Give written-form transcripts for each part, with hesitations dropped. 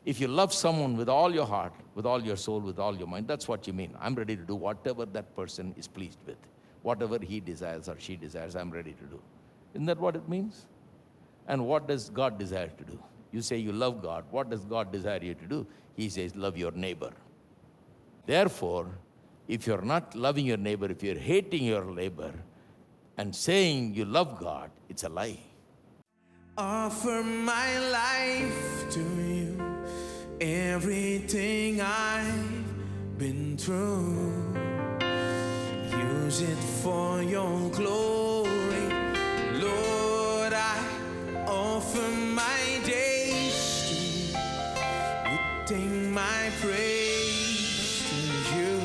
If you love someone with all your heart, with all your soul, with all your mind, that's what you mean. I'm ready to do whatever that person is pleased with. Whatever he desires or she desires, I'm ready to do. Isn't that what it means? And what does God desire to do? You say you love God. What does God desire you to do? He says, love your neighbor. Therefore, if you're not loving your neighbor, if you're hating your neighbor and saying you love God, it's a lie. Offer my life to you, everything I've been through. Use it for your glory, Lord. I offer my days to you, lifting my praise to you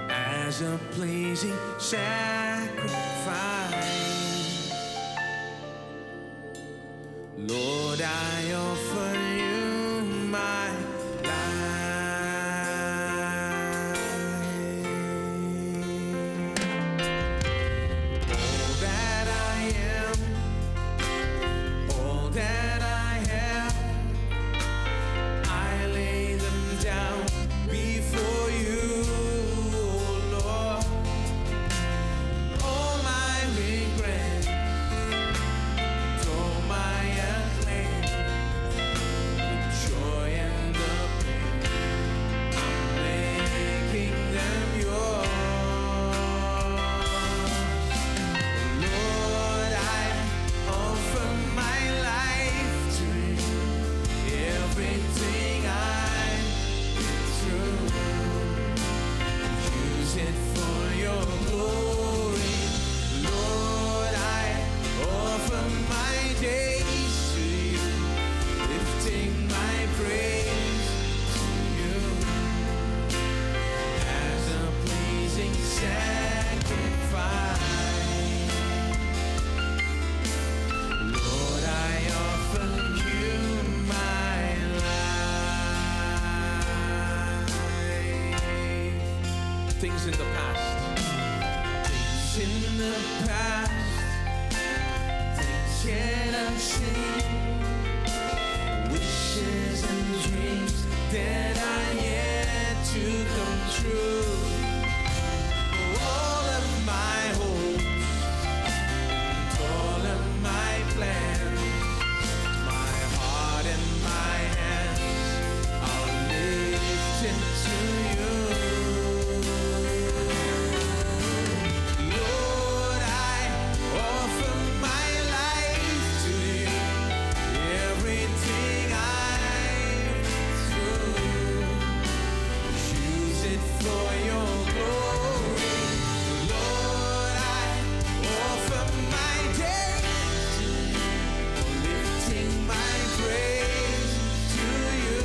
as a pleasing sacrifice. Lord, I offer you my life. All that I am, all that I have, I lay them down before you, oh Lord. All my regrets, all my acclaim, the joy and the pain, I'm making them yours. Lord, I offer my life to you, everything I've been through. Use it for your glory, Lord. I offer my days to you, lifting my praise to you as a pleasing sacrifice. Lord, I offer you my life. Things in the past, things in the past, things yet unseen, wishes and dreams that are yet to come true. All of my hopes and all of my plans, my heart and my hands are lifted to you. Lord, I offer my life to you, everything I've been through. Use it for your glory, Lord. I offer my days to you, lifting my praise to you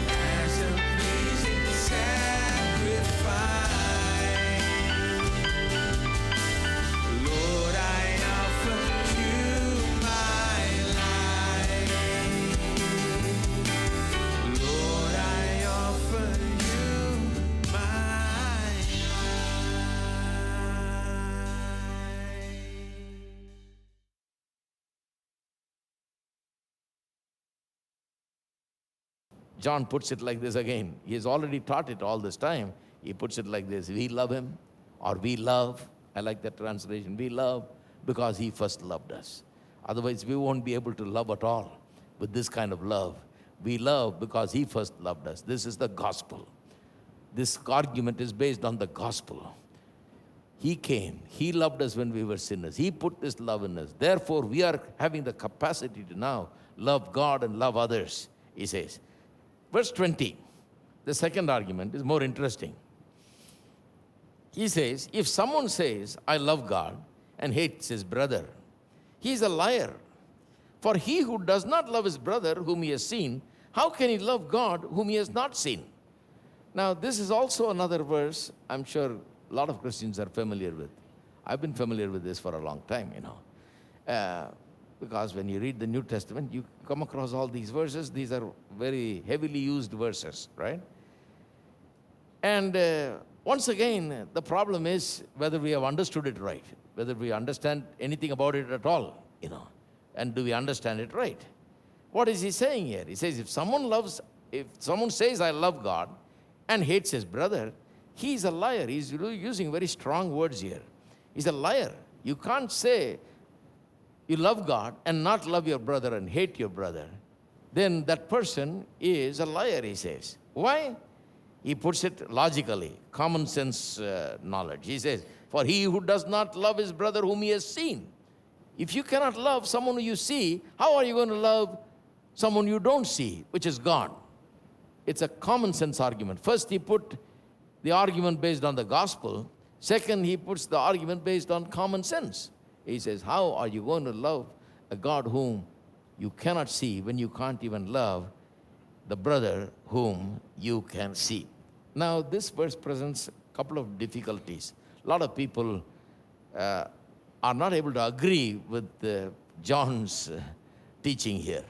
as a pleasing sacrifice. Lord, I offer you my life. Lord, I offer you my life. John puts it like this again. He has already taught it all this time. He puts it like this: we love him, or we love. I like that translation. We love because he first loved us. Otherwise, we won't be able to love at all with this kind of love. We love because he first loved us. This is the gospel. This argument is based on the gospel. He came. He loved us when we were sinners. He put this love in us. Therefore, we are having the capacity to now love God and love others, he says. Verse 20, the second argument is more interesting. He says, if someone says, I love God, and hates his brother, he is a liar. For he who does not love his brother whom he has seen, how can he love God whom he has not seen? Now, this is also another verse I'm sure a lot of Christians are familiar with. I've been familiar with this for a long time, because when you read the New Testament, you come across all these verses. These are very heavily used verses, right? And once again, the problem is whether we have understood it right, whether we understand anything about it at all, and do we understand it right? What is he saying here? He says, if someone says, I love God, and hates his brother, he's a liar. He's using very strong words here. He's a liar. You can't say you love God and not love your brother and hate your brother. Then that person is a liar, he says. Why? He puts it logically, common sense knowledge. He says, for he who does not love his brother whom he has seen. If you cannot love someone who you see, how are you going to love someone you don't see, which is God? It's a common sense argument. First, he put the argument based on the gospel. Second, he puts the argument based on common sense. He says, how are you going to love a God whom you cannot see when you can't even love the brother whom you can see? Now, this verse presents a couple of difficulties. A lot of people are not able to agree with John's teaching here.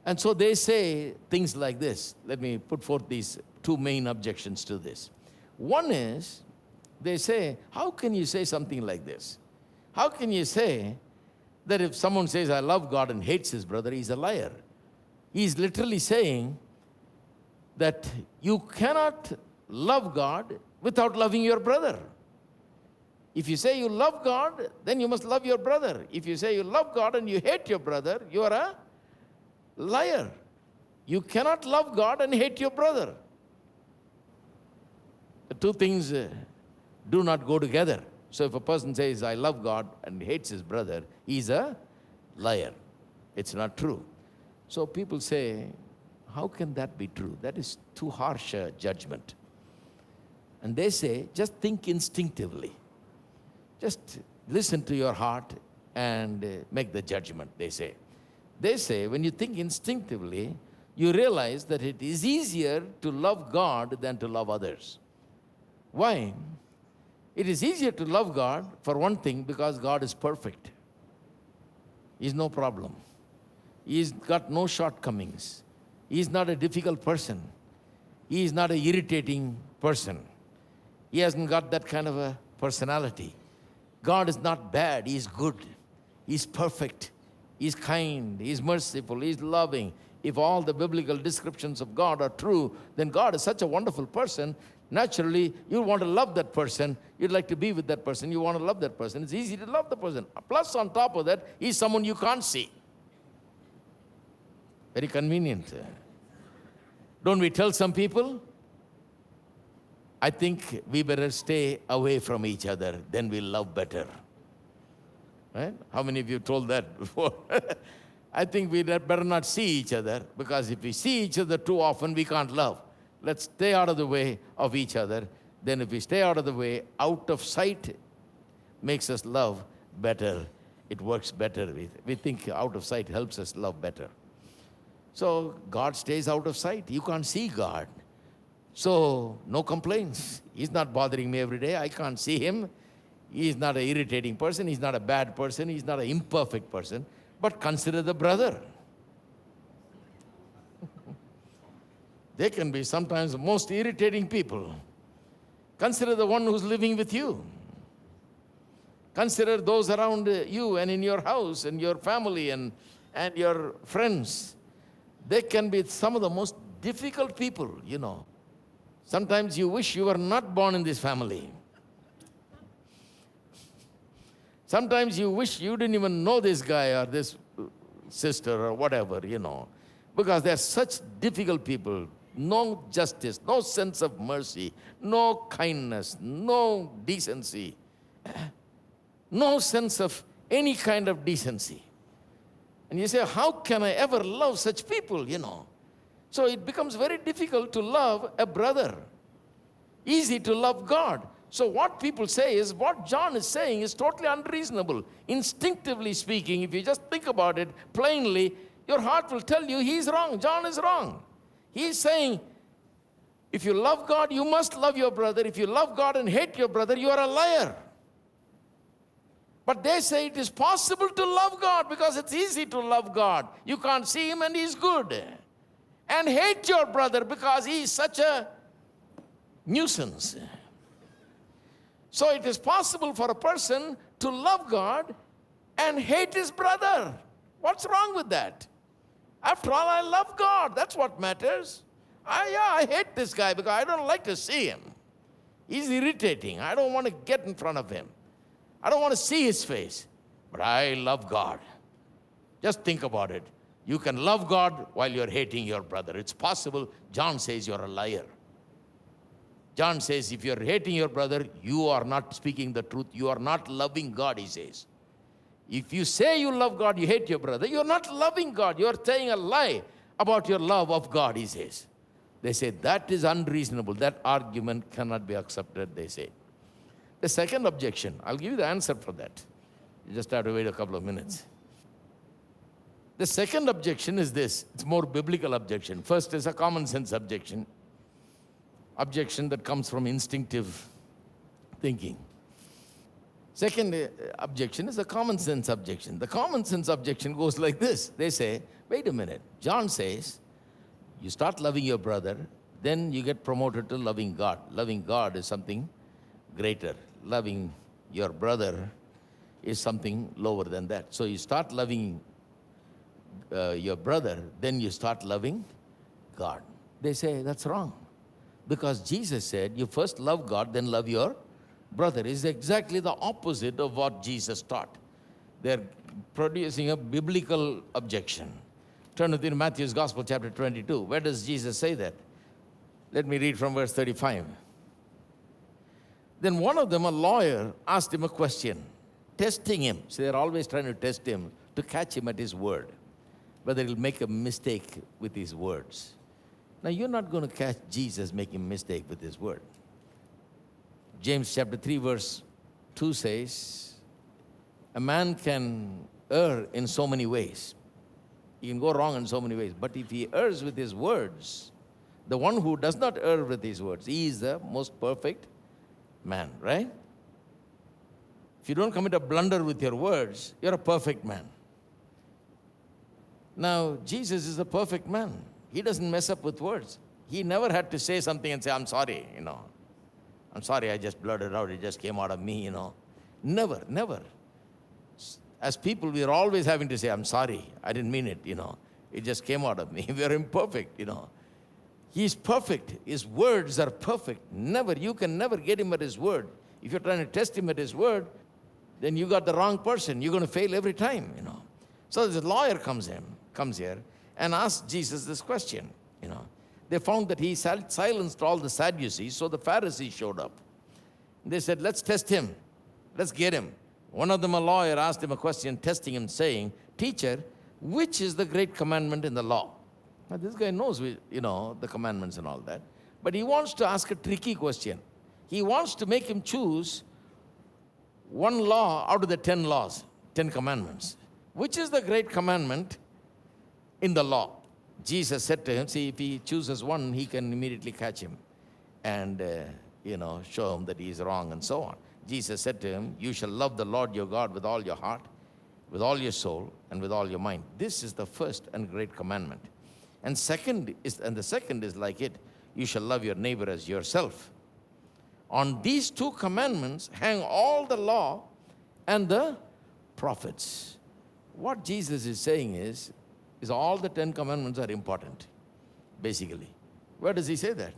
And so they say things like this. Let me put forth these two main objections to this. One is, they say, how can you say something like this? How can you say that if someone says, I love God and hates his brother, he's a liar? He's literally saying that you cannot love God without loving your brother. If you say you love God, then you must love your brother. If you say you love God and you hate your brother, you are a liar. You cannot love God and hate your brother. The two things do not go together. So if a person says, I love God and hates his brother, he's a liar. It's not true. So people say, how can that be true? That is too harsh a judgment. And they say, just think instinctively. Just listen to your heart and make the judgment, they say. They say, when you think instinctively, you realize that it is easier to love God than to love others. Why? It is easier to love God, for one thing, because God is perfect. He's no problem. He's got no shortcomings. He's not a difficult person. He is not an irritating person. He hasn't got that kind of a personality. God is not bad. He's good. He's perfect. He's kind. He's merciful. He's loving. If all the biblical descriptions of God are true, then God is such a wonderful person. Naturally, you want to love that person. You'd like to be with that person. You want to love that person. It's easy to love the person. Plus, on top of that, he's someone you can't see. Very convenient. Don't we tell some people? I think we better stay away from each other, then we'll love better. Right? How many of you told that before? I think we better not see each other, because if we see each other too often, we can't love. Let's stay out of the way of each other. Then if we stay out of the way, out of sight makes us love better. It works better. We think out of sight helps us love better. So God stays out of sight. You can't see God. So no complaints. He's not bothering me every day. I can't see him. He's not an irritating person. He's not a bad person. He's not an imperfect person. But consider the brother. They can be sometimes the most irritating people. Consider the one who's living with you. Consider those around you and in your house and your family and your friends. They can be some of the most difficult people, you know. Sometimes you wish you were not born in this family. Sometimes you wish you didn't even know this guy or this sister or whatever, you know. Because they're such difficult people. No justice, no sense of mercy, no kindness, no decency, no sense of any kind of decency. And you say, how can I ever love such people, you know? So it becomes very difficult to love a brother. Easy to love God. So what people say is, what John is saying is totally unreasonable. Instinctively speaking, if you just think about it plainly, your heart will tell you he's wrong, John is wrong. He's saying, if you love God, you must love your brother. If you love God and hate your brother, you are a liar. But they say it is possible to love God because it's easy to love God. You can't see him and he's good. And hate your brother because he is such a nuisance. So it is possible for a person to love God and hate his brother. What's wrong with that? After all, I love God. That's what matters. I hate this guy because I don't like to see him. He's irritating. I don't want to get in front of him. I don't want to see his face. But I love God. Just think about it. You can love God while you're hating your brother. It's possible. John says you're a liar. John says if you're hating your brother, you are not speaking the truth. You are not loving God, he says. If you say you love God, you hate your brother, you're not loving God. You're saying a lie about your love of God, he says. They say that is unreasonable. That argument cannot be accepted, they say. The second objection, I'll give you the answer for that. You just have to wait a couple of minutes. The second objection is this. It's more biblical objection. First is a common sense objection. Objection that comes from instinctive thinking. Second objection is a common sense objection. The common sense objection goes like this. They say, wait a minute. John says, you start loving your brother, then you get promoted to loving God. Loving God is something greater. Loving your brother is something lower than that. So you start loving your brother, then you start loving God. They say that's wrong. Because Jesus said, you first love God, then love your brother. It's exactly the opposite of what Jesus taught. They're producing a biblical objection. Turn with me to Matthew's Gospel, chapter 22. Where does Jesus say that? Let me read from verse 35. Then one of them, a lawyer, asked him a question, testing him. So they're always trying to test him to catch him at his word, whether he'll make a mistake with his words. Now, you're not going to catch Jesus making a mistake with his word. James chapter 3, verse 2 says, a man can err in so many ways. He can go wrong in so many ways. But if he errs with his words, the one who does not err with his words, he is the most perfect man, right? If you don't commit a blunder with your words, you're a perfect man. Now, Jesus is a perfect man. He doesn't mess up with words. He never had to say something and say, I'm sorry, I'm sorry, I just blurted out. It just came out of me, Never, never. As people, we're always having to say, I'm sorry, I didn't mean it, It just came out of me. We're imperfect, He's perfect. His words are perfect. You can never get him at his word. If you're trying to test him at his word, then you got the wrong person. You're going to fail every time, So this lawyer comes here and asks Jesus this question, They found that he silenced all the Sadducees, so the Pharisees showed up. They said, let's test him. Let's get him. One of them, a lawyer, asked him a question, testing him, saying, Teacher, which is the great commandment in the law? Now, this guy knows, the commandments and all that. But he wants to ask a tricky question. He wants to make him choose one law out of the 10 laws, 10 commandments. Which is the great commandment in the law? Jesus said to him, see, if he chooses one, he can immediately catch him and, show him that he is wrong and so on. Jesus said to him, you shall love the Lord your God with all your heart, with all your soul, and with all your mind. This is the first and great commandment. And the second is like it, you shall love your neighbor as yourself. On these two commandments hang all the law and the prophets. What Jesus is saying is all the 10 commandments are important, basically. Where does he say that?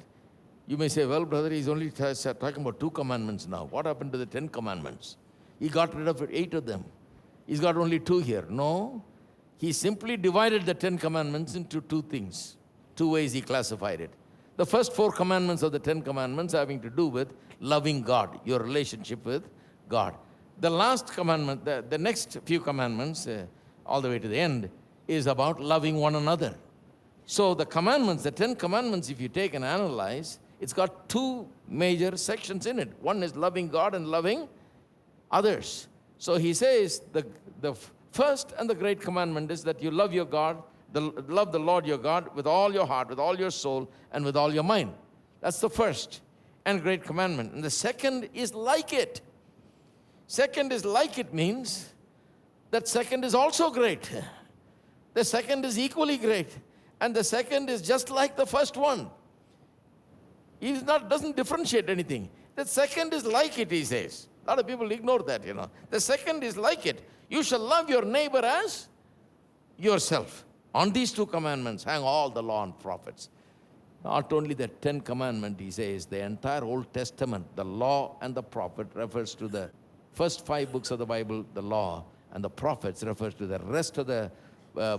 You may say, well, brother, he's only talking about 2 commandments now. What happened to the 10 commandments? He got rid of 8 of them. He's got only 2 here. No, he simply divided the 10 commandments into 2 things. 2 ways he classified it. The first 4 commandments of the 10 commandments having to do with loving God, your relationship with God. The last commandment, the next few commandments, all the way to the end, is about loving one another. So the commandments, the 10 commandments, if you take and analyze, it's got 2 major sections in it. One is loving God and loving others. So he says the first and the great commandment is that you love your God, love the Lord your God with all your heart, with all your soul, and with all your mind. That's the first and great commandment. And the second is like it. Second is like it means that second is also great. The second is equally great. And the second is just like the first one. He doesn't differentiate anything. The second is like it, he says. A lot of people ignore that, The second is like it. You shall love your neighbor as yourself. On these two commandments hang all the law and prophets. Not only the 10 commandments, he says, the entire Old Testament, the law and the prophet refers to the first 5 books of the Bible, the law, and the prophets refers to the rest of the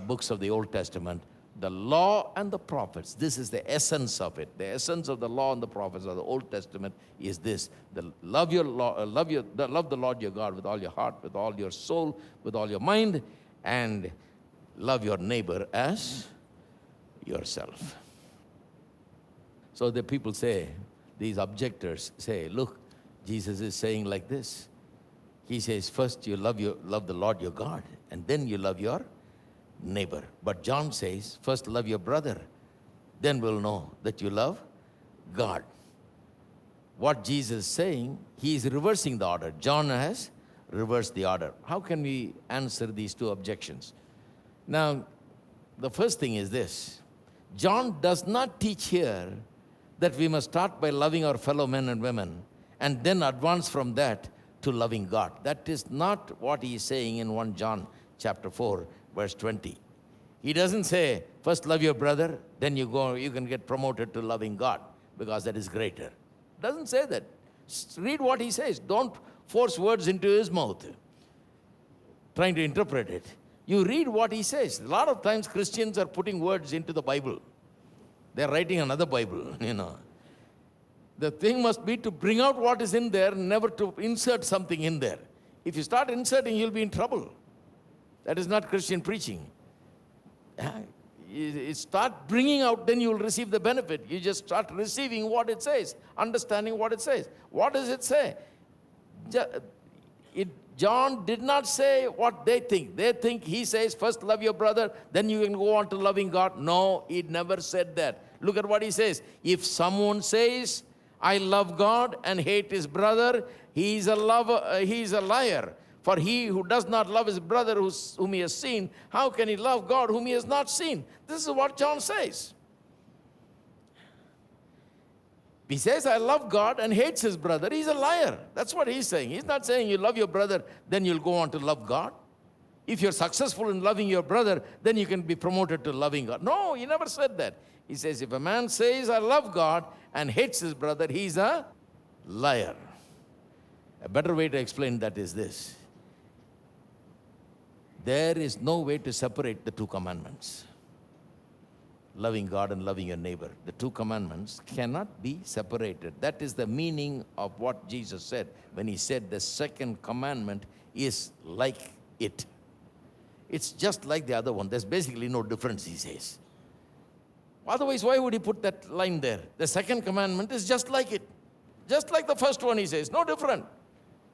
books of the Old Testament. The law and the prophets, this is the essence of it. The essence of the law and the prophets of the Old Testament is this: love the Lord your God with all your heart, with all your soul, with all your mind, and love your neighbor as yourself. So the people say, these objectors say, look, Jesus is saying like this. He says, first you love the Lord your God, and then you love your neighbor. But John says, first love your brother, then we'll know that you love God. What Jesus is saying, he is reversing the order. John has reversed the order. How can we answer these two objections? Now, the first thing is this. John does not teach here that we must start by loving our fellow men and women and then advance from that to loving God. That is not what he is saying in 1 John chapter 4, verse 20. He doesn't say, first love your brother, then you can get promoted to loving God, because that is greater. Doesn't say that. Read what he says. Don't force words into his mouth, trying to interpret it. You read what he says. A lot of times Christians are putting words into the Bible. They're writing another Bible, The thing must be to bring out what is in there, never to insert something in there. If you start inserting, you'll be in trouble. That is not Christian preaching. You start bringing out, then you will receive the benefit. You just start receiving what it says, understanding what it says. What does it say? John did not say what they think. They think he says, first love your brother, then you can go on to loving God. No, he never said that. Look at what he says. If someone says, I love God and hate his brother, he is a liar. For he who does not love his brother whom he has seen, how can he love God whom he has not seen? This is what John says. He says, I love God and hates his brother. He's a liar. That's what he's saying. He's not saying you love your brother, then you'll go on to love God. If you're successful in loving your brother, then you can be promoted to loving God. No, he never said that. He says, if a man says, I love God and hates his brother, he's a liar. A better way to explain that is this. There is no way to separate the two commandments. Loving God and loving your neighbor. The two commandments cannot be separated. That is the meaning of what Jesus said when he said the second commandment is like it. It's just like the other one. There's basically no difference, he says. Otherwise, why would he put that line there? The second commandment is just like it. Just like the first one, he says, no different.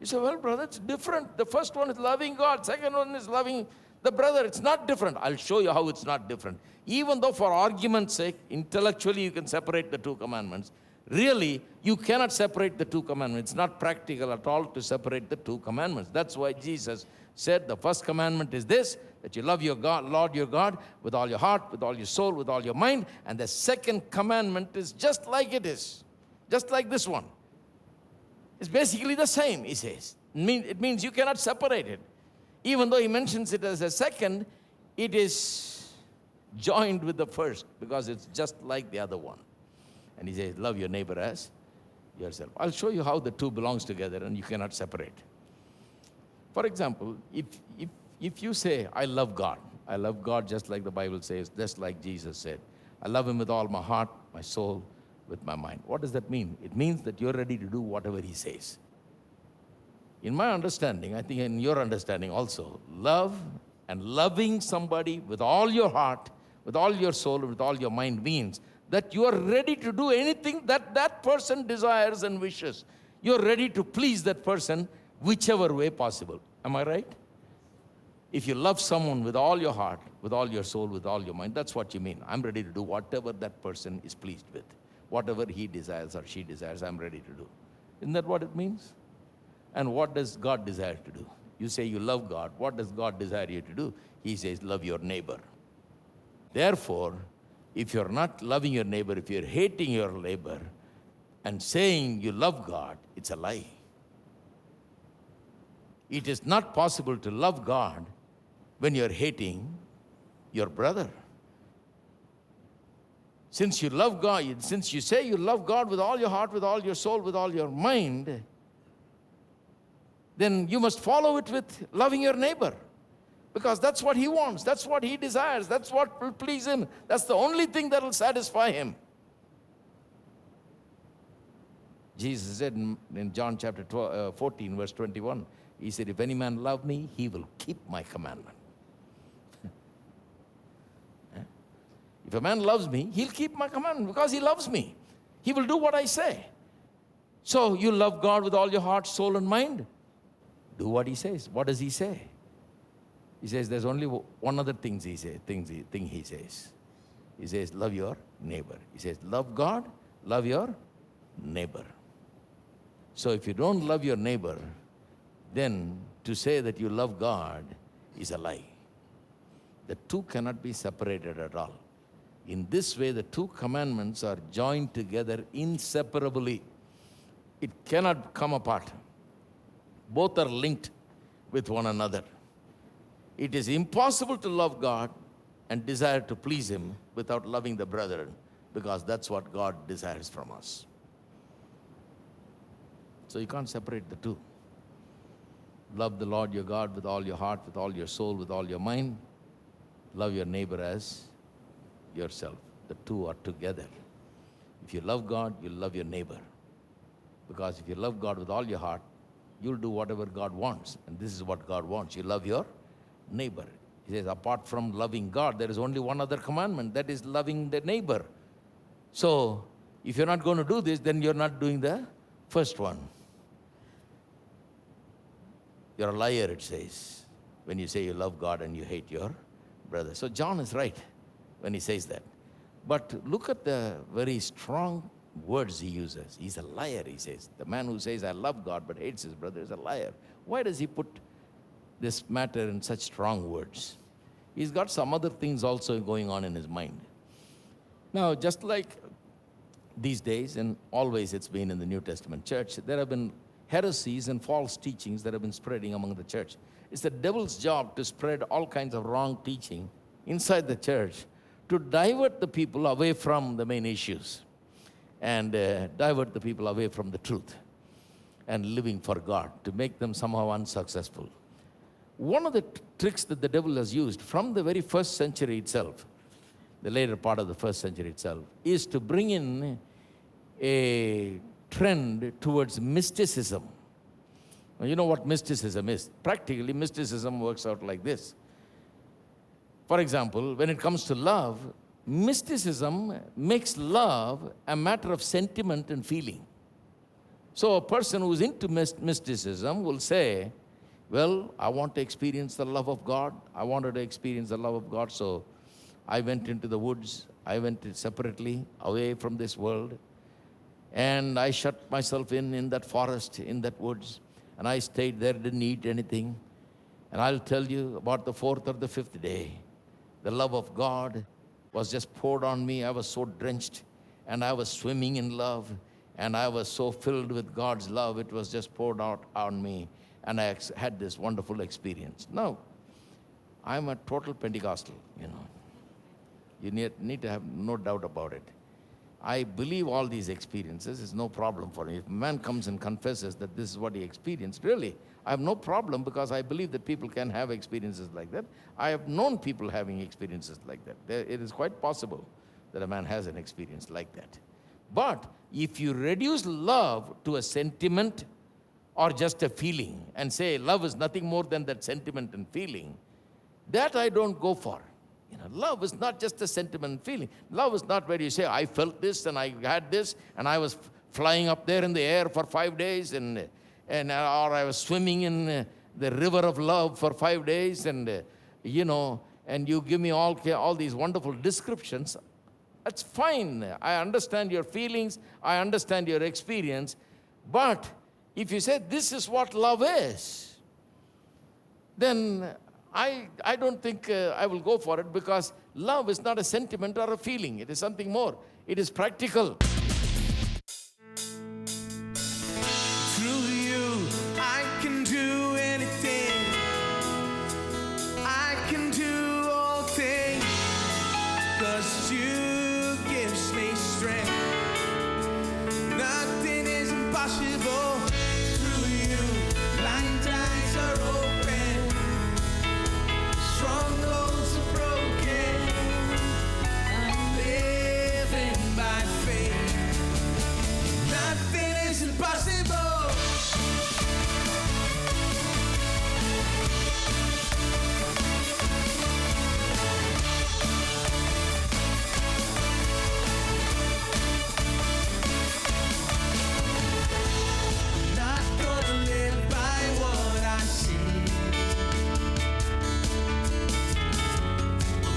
You say, well, brother, it's different. The first one is loving God. Second one is loving the brother. It's not different. I'll show you how it's not different. Even though for argument's sake, intellectually you can separate the two commandments, really, you cannot separate the two commandments. It's not practical at all to separate the two commandments. That's why Jesus said the first commandment is this, that you love your God, Lord your God, with all your heart, with all your soul, with all your mind. And the second commandment is just like it is, just like this one. It's basically the same, he says. It means you cannot separate it. Even though he mentions it as a second, it is joined with the first because it's just like the other one. And he says, love your neighbor as yourself. I'll show you how the two belongs together and you cannot separate. For example, if you say, I love God just like the Bible says, just like Jesus said. I love him with all my heart, my soul, with my mind. What does that mean? It means that you're ready to do whatever he says. In my understanding, I think in your understanding also, love and loving somebody with all your heart, with all your soul, with all your mind means that you are ready to do anything that that person desires and wishes. You're ready to please that person whichever way possible. Am I right? If you love someone with all your heart, with all your soul, with all your mind, that's what you mean. I'm ready to do whatever that person is pleased with. Whatever he desires or she desires, I'm ready to do. Isn't that what it means? And what does God desire to do? You say you love God. What does God desire you to do? He says, love your neighbor. Therefore, if you're not loving your neighbor, if you're hating your neighbor and saying you love God, it's a lie. It is not possible to love God when you're hating your brother. Since you love God, since you say you love God with all your heart, with all your soul, with all your mind, then you must follow it with loving your neighbor. Because that's what he wants, that's what he desires, that's what will please him. That's the only thing that will satisfy him. Jesus said in John chapter 14, verse 21, he said, if any man love me, he will keep my commandment. If a man loves me, he'll keep my commandment because he loves me. He will do what I say. So you love God with all your heart, soul, and mind. Do what he says. What does he say? He says there's only one other thing he says. He says, love your neighbor. He says, love God, love your neighbor. So if you don't love your neighbor, then to say that you love God is a lie. The two cannot be separated at all. In this way, the two commandments are joined together inseparably. It cannot come apart. Both are linked with one another. It is impossible to love God and desire to please him without loving the brethren, because that's what God desires from us. So you can't separate the two. Love the Lord your God with all your heart, with all your soul, with all your mind. Love your neighbor as yourself. The two are together. If you love God, you'll love your neighbor. Because if you love God with all your heart, you'll do whatever God wants. And this is what God wants. You love your neighbor. He says, apart from loving God, there is only one other commandment, that is loving the neighbor. So, if you're not going to do this, then you're not doing the first one. You're a liar, it says, when you say you love God and you hate your brother. So John is right when he says that. But look at the very strong words he uses. He's a liar, he says. The man who says, I love God but hates his brother is a liar. Why does he put this matter in such strong words? He's got some other things also going on in his mind. Now, just like these days, and always it's been in the New Testament church, there have been heresies and false teachings that have been spreading among the church. It's the devil's job to spread all kinds of wrong teaching inside the church to divert the people away from the main issues and divert the people away from the truth and living for God, to make them somehow unsuccessful. One of the tricks that the devil has used from the very first century itself, the later part of the first century itself, is to bring in a trend towards mysticism. Now, you know what mysticism is. Practically, mysticism works out like this. For example, when it comes to love, mysticism makes love a matter of sentiment and feeling. So a person who's into mysticism will say, well, I want to experience the love of God. I wanted to experience the love of God, so I went into the woods. I went separately, away from this world. And I shut myself in that forest, in that woods. And I stayed there, didn't eat anything. And I'll tell you, about the fourth or the fifth day, the love of God was just poured on me. I was so drenched, and I was swimming in love, and I was so filled with God's love. It was just poured out on me, and I had this wonderful experience. Now, I'm a total Pentecostal, you know. You need to have no doubt about it. I believe all these experiences. It's no problem for me. If a man comes and confesses that this is what he experienced, really, I have no problem, because I believe that people can have experiences like that. I have known people having experiences like that. It is quite possible that a man has an experience like that. But if you reduce love to a sentiment or just a feeling and say love is nothing more than that sentiment and feeling, that I don't go for. You know, love is not just a sentiment and feeling. Love is not where you say, I felt this and I had this and I was flying up there in the air for 5 days or I was swimming in the river of love for 5 days and you give me all these wonderful descriptions. That's fine. I understand your feelings. I understand your experience. But if you say this is what love is, then I don't think I will go for it, because love is not a sentiment or a feeling. It is something more. It is practical. Through you, I can do anything. I can do all things, 'cause you give gives me strength. Nothing is impossible through you. Blind eyes are open, strongholds are broken. I'm living by faith. Nothing is impossible. Not gonna live by what I see.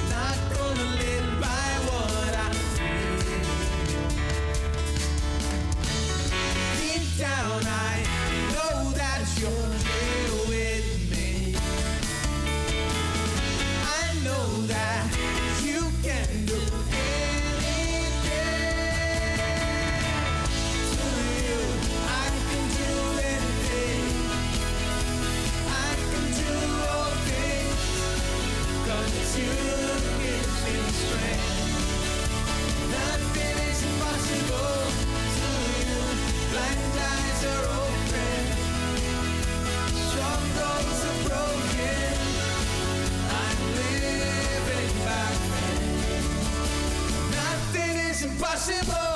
Not gonna live by what I feel. Deep down I know that you're here with me. I know that you can do anything. To you, I can do anything. I can do all things, 'cause you give me strength. Nothing is impossible to you. Blind eyes are open, strongholds are broken. I'm living by faith. Nothing is impossible.